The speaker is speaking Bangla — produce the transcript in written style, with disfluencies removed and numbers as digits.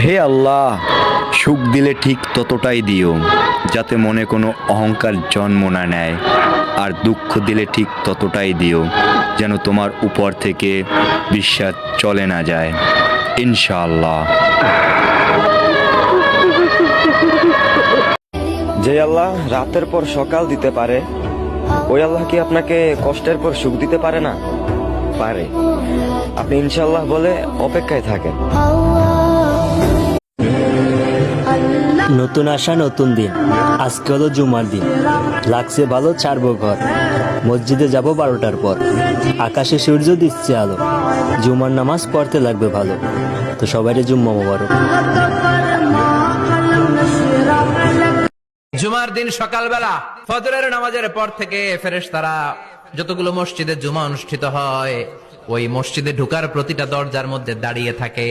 হে আল্লাহ, সুখ দিলে ঠিক ততটাই দিও যাতে মনে কোনো অহংকার জন্ম না নেয়, আর দুঃখ দিলে ঠিক ততটাই দিও যেন তোমার উপর থেকে বিশ্বাস চলে না যায়, ইনশাআল্লাহ। যে আল্লাহ রাতের পর সকাল দিতে পারে, ওই আল্লাহ কি আপনাকে কষ্টের পর সুখ দিতে পারে না? পারে। আপনি ইনশাআল্লাহ বলে অপেক্ষায় থাকেন। নতুন আসা নতুন দিন, আজকে হলো জুমার দিন, লাগছে ভালো ছাড়বো ঘর, মসজিদে যাব 12টার পর, আকাশে সূর্য দিচ্ছে আলো, জুমার নামাজ পড়তে লাগবে ভালো, তো সবাইরে জুম্মা মোবারক। জুমার দিন সকালবেলা ফজরের নামাজের পর থেকে ফেরেশতারা যতগুলো মসজিদে জুমা অনুষ্ঠিত হয় ওই মসজিদে ঢোকার প্রতিটা দরজার মধ্যে দাঁড়িয়ে থাকে